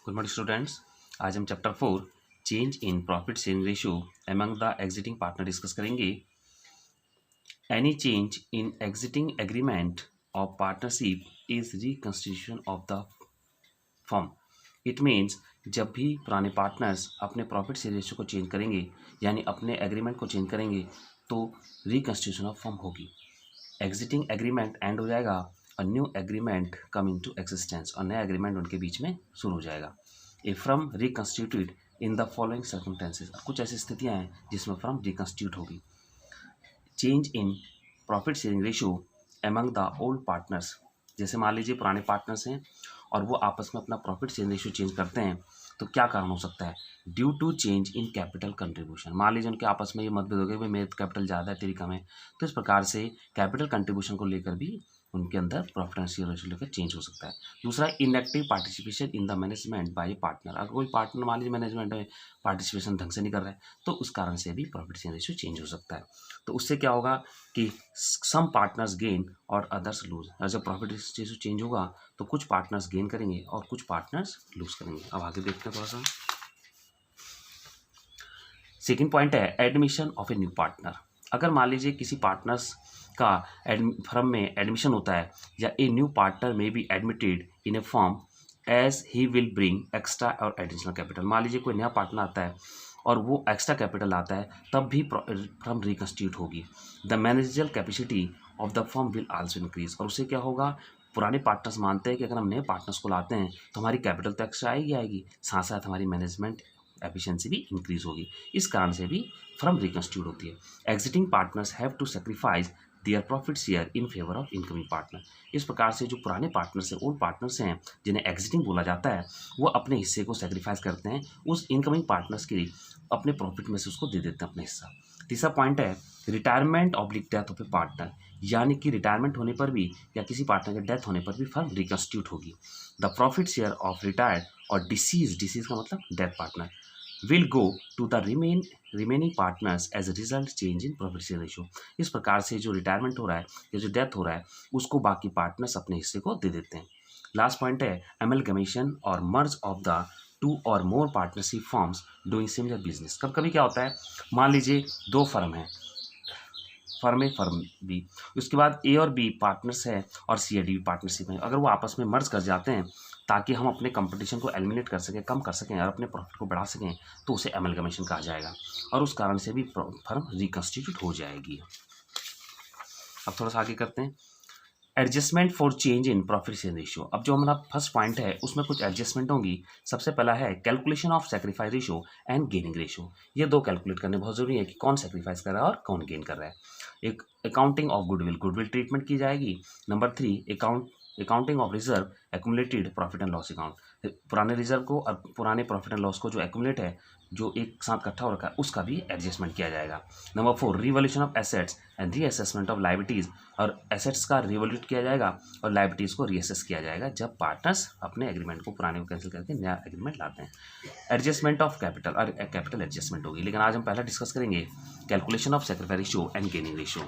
Good morning students. आज हम chapter 4 change in profit sharing ratio among the existing partner discuss करेंगे। Any change in existing agreement of partnership is reconstitution of the firm. It means जब भी पुराने partners अपने profit sharing ratio को change करेंगे यानी अपने एग्रीमेंट को चेंज करेंगे तो रिकंस्टिट्यूशन ऑफ फर्म होगी। एग्जिटिंग एग्रीमेंट एंड हो जाएगा और new agreement come into existence और नया एग्रीमेंट उनके बीच में शुरू हो जाएगा। A firm reconstituted in the following circumstances. कुछ ऐसी स्थितियां हैं जिसमें फर्म रिकंस्टिट्यूट होगी। Change in profit sharing ratio among the old partners. जैसे मान लीजिए पुराने पार्टनर्स हैं और वो आपस में अपना प्रॉफिट शेयरिंग रेशियो चेंज करते हैं तो क्या कारण हो सकता है? Due to change in capital contribution. मान लीजिए उनके आपस में ये मतभेद हो गए, भाई मेरे कैपिटल ज़्यादा है तेरी कम है, तो इस प्रकार से कैपिटल कंट्रीब्यूशन को लेकर भी उनके अंदर प्रॉफिट एंड शेयर रेशियो लेकर चेंज हो सकता है। दूसरा, inactive participation in the management by partner. अगर कोई पार्टनर मान लीजिए मैनेजमेंट में पार्टिसिपेशन ढंग से नहीं कर रहा है तो उस कारण से भी प्रॉफिट शेयर रेशियो चेंज हो सकता है। तो उससे क्या होगा कि सम पार्टनर्स गेन और अदर्स लूज। और जब प्रॉफिट रेशियो चेंज होगा तो कुछ पार्टनर्स गेन करेंगे और कुछ पार्टनर्स लूज करेंगे। अब आगे देखते हैं थोड़ा सा। सेकेंड पॉइंट है admission of A new partner. अगर मान लीजिए किसी पार्टनर्स का फर्म में एडमिशन होता है या a new partner may be admitted in a firm as he will bring extra और एडिशनल कैपिटल। मान लीजिए कोई नया पार्टनर आता है और वो एक्स्ट्रा कैपिटल आता है तब भी फर्म रिकंस्टिट्यूट होगी। The managerial capacity of the firm will also increase. और उससे क्या होगा, पुराने पार्टनर्स मानते हैं कि अगर हम नए पार्टनर्स को लाते हैं तो हमारी कैपिटल तो एक्स्ट्रा आएगी, साथ साथ हमारी मैनेजमेंट एफिशिएंसी भी इंक्रीज होगी। इस कारण से भी फर्म रिकंस्टिट्यूट होती है। Exiting partners have to sacrifice their profit share in favour of incoming partner. इस प्रकार से जो पुराने पार्टनर्स हैं, ओल्ड पार्टनर्स हैं जिन्हें एग्जिटिंग बोला जाता है, वो अपने हिस्से को सेक्रीफाइस करते हैं उस इनकमिंग पार्टनर्स के लिए, अपने प्रॉफिट में से उसको दे देते हैं अपना हिस्सा। तीसरा पॉइंट है retirement oblique death of A partner. यानी कि रिटायरमेंट होने पर भी या किसी पार्टनर के डेथ होने पर भी फर्म रिकंस्टिट्यूट होगी। The profit share of retired और डिसीज का मतलब death partner will go to the remaining partners as a result change in profit share ratio। इस प्रकार से जो रिटायरमेंट हो रहा है या जो डेथ हो रहा है उसको बाकी पार्टनर्स अपने हिस्से को दे देते हैं। लास्ट पॉइंट है अमेलगमेशन और मर्ज of the two or more partnership firms doing similar business. कभी कभी क्या होता है, मान लीजिए दो फर्म है, फर्म ए फर्म बी, उसके बाद ए और बी पार्टनर्स है और सी और डी पार्टनरशिप है। अगर वो आपस में मर्ज कर जाते हैं ताकि हम अपने कंपटीशन को एलिमिनेट कर सकें, कम कर सकें और अपने प्रॉफिट को बढ़ा सकें तो उसे एमलगमेशन कहा जाएगा और उस कारण से भी फर्म रिकंस्टिट्यूट हो जाएगी। अब थोड़ा सा आगे करते हैं। Adjustment for change in profit share ratio. अब जो हमारा फर्स्ट पॉइंट है उसमें कुछ एडजस्टमेंट होंगी। सबसे पहला है calculation of sacrifice ratio and gaining ratio. ये दो कैलकुलेट करने बहुत जरूरी है कि कौन सेक्रीफाइस कर रहा है और कौन गेन कर रहा है। एक अकाउंटिंग ऑफ गुडविल ट्रीटमेंट की जाएगी। Number 3 accounting of reserve accumulated profit and loss account. पुराने रिजर्व को और पुराने प्रॉफिट एंड लॉस को जो एक्यूमुलेट है, जो एक साथ इकट्ठा हो रखा है, उसका भी एडजस्टमेंट किया जाएगा। Number 4 revolution of assets and reassessment of liabilities. और एसेट्स का रिवॉल्यूट किया जाएगा और लायबिलिटीज को रीअसेस किया जाएगा जब पार्टनर्स अपने एग्रीमेंट को पुराने को कैंसिल करके नया एग्रीमेंट लाते हैं। एडजस्टमेंट ऑफ कैपिटल और कैपिटल एडजस्टमेंट होगी। लेकिन आज हम पहला डिस्कस करेंगे calculation of sacrifice ratio and gaining ratio.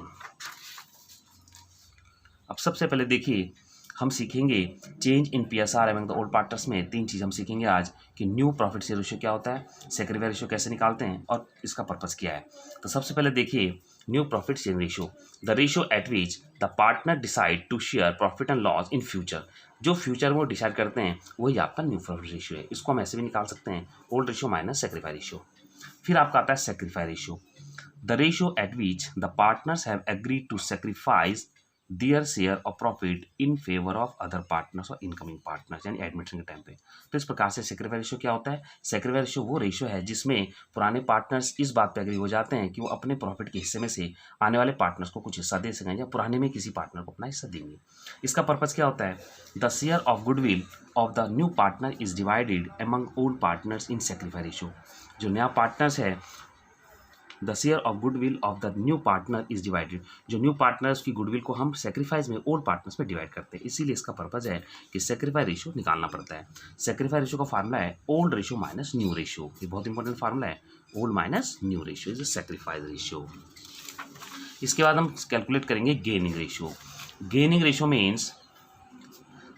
अब सबसे पहले देखिए हम सीखेंगे change in PSR among the old partners में 3 चीज़ हम सीखेंगे आज कि न्यू प्रॉफिट शेयर रेशियो क्या होता है, सेक्रीफाइस रेशियो कैसे निकालते हैं और इसका पर्पस क्या है। तो सबसे पहले देखिए new profit share ratio, the ratio at which the partner decide to share profit and loss in future. जो फ्यूचर वो डिसाइड करते हैं वही आपका न्यू प्रॉफिट रेशियो है। इसको हम ऐसे भी निकाल सकते हैं, old ratio minus sacrifice ratio. फिर आपका आता है sacrifice ratio, the ratio at which the partners have agreed to sacrifice their share of profit in favour of other partners और इनकमिंग पार्टनर्स, यानी एडमिशन के टाइम पे। तो इस प्रकार से सेक्रीफाइस रेशियो क्या होता है? सेक्रीफाइस रेशियो वो रेशियो है जिसमें पुराने पार्टनर्स इस बात पे एग्री हो जाते हैं कि वो अपने प्रॉफिट के हिस्से में से आने वाले पार्टनर्स को कुछ हिस्सा दे सकें या पुराने में किसी पार्टनर को अपना हिस्सा देंगे। इसका पर्पज क्या होता है? The share of goodwill of the new partner is divided among old partners in sacrifice ratio. जो नया पार्टनर्स है, the share of goodwill of the new partner is divided. जो न्यू पार्टनर्स की गुडविल को हम सेक्रीफाइस में old partners में divide करते हैं, इसीलिए इसका पर्पज है कि सेक्रीफाइस रेशियो निकालना पड़ता है। सेक्रीफाइस रेशियो का फार्मूला है old ratio minus new ratio. ये बहुत इंपॉर्टेंट फार्मूला है, old minus new ratio is sacrifice ratio. इसके बाद हम कैलकुलेट करेंगे gaining ratio. Gaining ratio means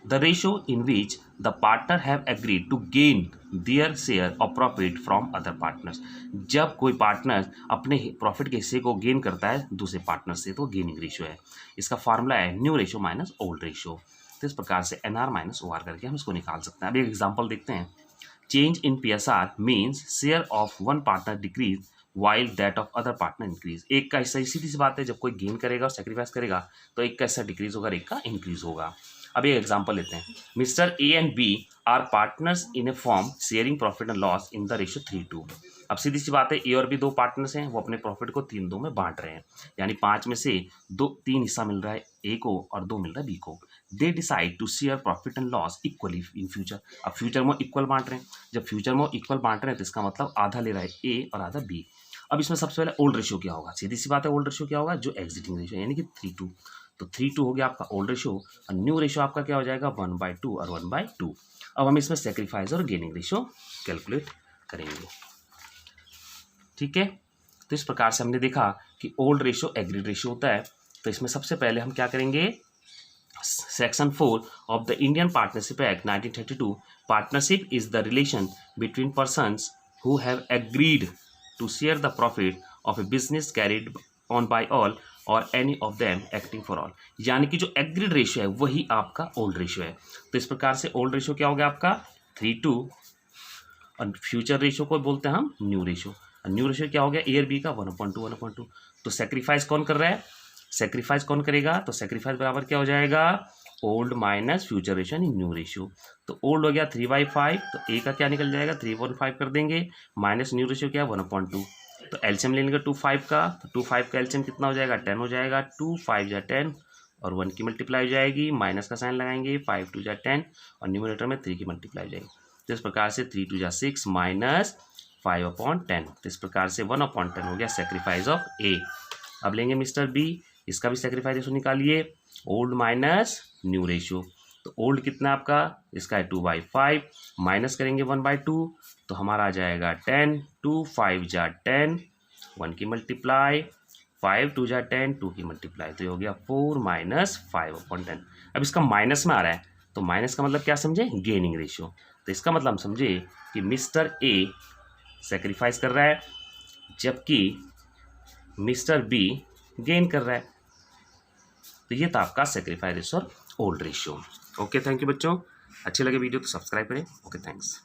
the ratio in which the partner have agreed to gain their share of profit from other partners. जब कोई partner अपने profit के हिस्से को गेन करता है दूसरे पार्टनर से तो गेनिंग रेशियो है। इसका फार्मूला है new ratio minus old ratio. तो इस प्रकार से NR माइनस OR करके हम इसको निकाल सकते हैं। अभी एक एग्जाम्पल देखते हैं। Change in PSR means share of one partner decrease while that of other partner increase. एक का हिस्सा, सीधी सी बात है, जब कोई गेन करेगा और सेक्रीफाइस करेगा तो एक का हिस्सा डिक्रीज होगा, एक का इंक्रीज होगा। अब एक एग्जांपल लेते हैं। Mister A and B are partners in a firm sharing profit and loss in the ratio 3:2। अब सीधी सी बात है, A और B दो पार्टनर्स हैं, वो अपने प्रॉफिट को 3-2 में बांट रहे हैं, यानी 5 में से 3 हिस्सा मिल रहा है A को और 2 मिल रहा है B को। They decide to share profit and loss equally in future. अब फ्यूचर में इक्वल बांट रहे हैं, जब फ्यूचर में इक्वल बांट रहे हैं तो इसका मतलब आधा ले रहा है A और आधा B। अब इसमें सबसे पहले ओल्ड रेशियो क्या होगा, सीधी सी बात है, ओल्ड रेशियो क्या होगा, जो एग्जिटिंग रेशियो यानी कि 3:2। तो 3:2 हो गया आपका ओल्ड रेशियो और न्यू रेशियो आपका क्या हो जाएगा 1/2 और 1/2। अब हम इसमें सेक्रीफाइस और गेनिंग रेशियो कैलकुलेट करेंगे। ठीक है, तो इस प्रकार से हमने देखा कि ओल्ड रेशियो एग्रीड रेशियो होता है। तो इसमें सबसे पहले हम क्या करेंगे, section 4 of the Indian partnership act 1932, partnership is the relation between persons who have agreed to share the profit of a business carried on by all or any of them acting for all. यानी कि जो agreed ratio है वही आपका old ratio है। तो इस प्रकार से ओल्ड रेशियो क्या हो गया आपका 3:2 और फ्यूचर रेशियो को बोलते हैं हम न्यू रेशियो। और न्यू रेशियो क्या हो गया A और B का 1/2। तो सेक्रीफाइस कौन कर रहा है, सेक्रीफाइस कौन करेगा, तो सेक्रीफाइस बराबर क्या हो जाएगा ओल्ड माइनस फ्यूचर रेशियो यानी न्यू रेशियो। तो ओल्ड हो गया 3/5, तो A का क्या निकल जाएगा 3/5 कर देंगे, माइनस न्यू रेशियो क्या है 1/2। तो एलसीएम ले लेंगे 2/5 का, तो 2/5 का एलसीएम कितना हो जाएगा 10 हो जाएगा। 2/5 = 10 और 1 की मल्टीप्लाई हो जाएगी, माइनस का साइन लगाएंगे, 5/2 = 10 और न्यूमरेटर में 3 की मल्टीप्लाई हो जाएगी। तो इस प्रकार से 3/2 = 6 माइनस 5/10। तो इस प्रकार से 1/10 हो गया सेक्रीफाइस ऑफ A। अब लेंगे मिस्टर B, इसका भी सेक्रीफाइस रेशियो निकालिए, ओल्ड माइनस न्यू रेशियो। तो ओल्ड कितना आपका, इसका है 2/5, माइनस करेंगे 1/2 तो हमारा आ जाएगा 10। 2/5 = 10, 1 की मल्टीप्लाई, 5/2 = 10, 2 की मल्टीप्लाई, तो ये हो गया 4 माइनस 5/10। अब इसका माइनस में आ रहा है तो माइनस का मतलब क्या समझे, गेनिंग रेशियो। तो इसका मतलब हम समझे कि मिस्टर A सेक्रीफाइस कर रहा है जबकि मिस्टर B गेन कर रहा है। तो ये था आपका सेक्रीफाइस रेशियो और old ratio. Okay, thank you बच्चों, अच्छे लगे वीडियो तो सब्सक्राइब करें। Okay, thanks.